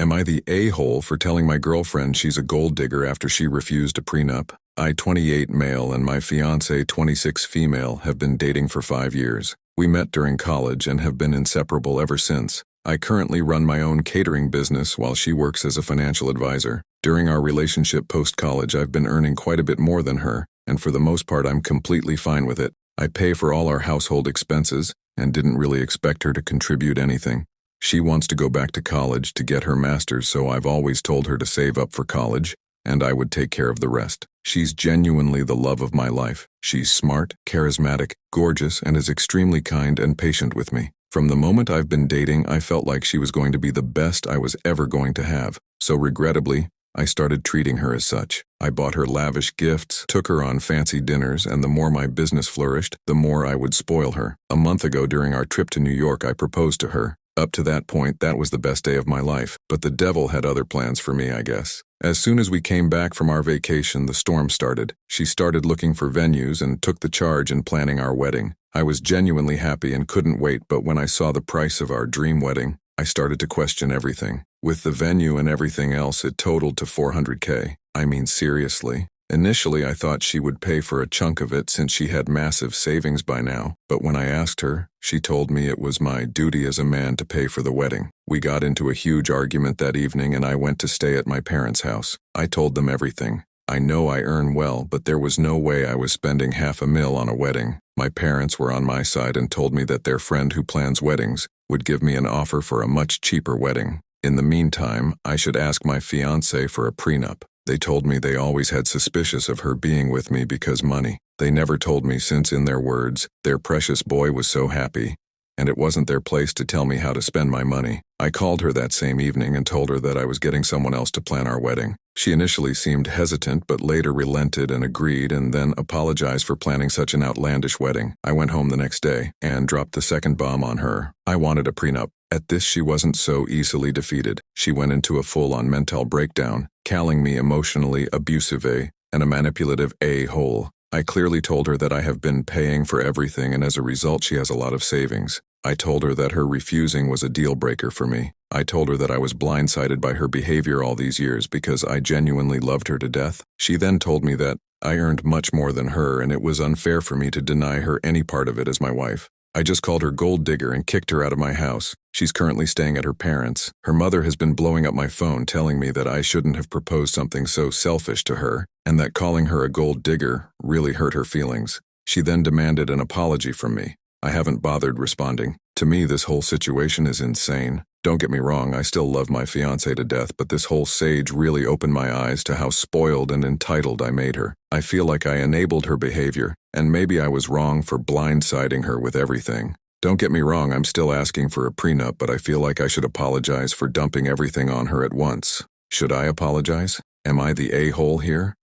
Am I the a-hole for telling my girlfriend she's a gold digger after she refused a prenup? I, 28 male, and my fiancée, 26 female, have been dating for 5 years. We met during college and have been inseparable ever since. I currently run my own catering business while she works as a financial advisor. During our relationship post-college, I've been earning quite a bit more than her, and for the most part I'm completely fine with it. I pay for all our household expenses and didn't really expect her to contribute anything. She wants to go back to college to get her master's, so I've always told her to save up for college, and I would take care of the rest. She's genuinely the love of my life. She's smart, charismatic, gorgeous, and is extremely kind and patient with me. From the moment I've been dating, I felt like she was going to be the best I was ever going to have, so regrettably, I started treating her as such. I bought her lavish gifts, took her on fancy dinners, and the more my business flourished, the more I would spoil her. A month ago during our trip to New York, I proposed to her. Up to that point, that was the best day of my life, but the devil had other plans for me, I guess. As soon as we came back from our vacation, the storm started. She started looking for venues and took the charge in planning our wedding. I was genuinely happy and couldn't wait, but when I saw the price of our dream wedding, I started to question everything. With the venue and everything else, it totaled to $400K. I mean, seriously. Initially, I thought she would pay for a chunk of it since she had massive savings by now, but when I asked her, she told me it was my duty as a man to pay for the wedding. We got into a huge argument that evening and I went to stay at my parents' house. I told them everything. I know I earn well, but there was no way I was spending $500,000 on a wedding. My parents were on my side and told me that their friend who plans weddings would give me an offer for a much cheaper wedding. In the meantime, I should ask my fiancé for a prenup. They told me they always had suspicious of her being with me because money. They never told me since, in their words, their precious boy was so happy, and it wasn't their place to tell me how to spend my money. I called her that same evening and told her that I was getting someone else to plan our wedding. She initially seemed hesitant, but later relented and agreed, and then apologized for planning such an outlandish wedding. I went home the next day and dropped the second bomb on her. I wanted a prenup. At this, she wasn't so easily defeated. She went into a full-on mental breakdown, calling me emotionally abusive and a manipulative a-hole. I clearly told her that I have been paying for everything, and as a result she has a lot of savings. I told her that her refusing was a deal breaker for me. I told her that I was blindsided by her behavior all these years because I genuinely loved her to death. She then told me that I earned much more than her and it was unfair for me to deny her any part of it as my wife. I just called her gold digger and kicked her out of my house. She's currently staying at her parents'. Her mother has been blowing up my phone telling me that I shouldn't have proposed something so selfish to her, and that calling her a gold digger really hurt her feelings. She then demanded an apology from me. I haven't bothered responding. To me, this whole situation is insane. Don't get me wrong, I still love my fiancée to death, but this whole sage really opened my eyes to how spoiled and entitled I made her. I feel like I enabled her behavior, and maybe I was wrong for blindsiding her with everything. Don't get me wrong, I'm still asking for a prenup, but I feel like I should apologize for dumping everything on her at once. Should I apologize? Am I the a-hole here?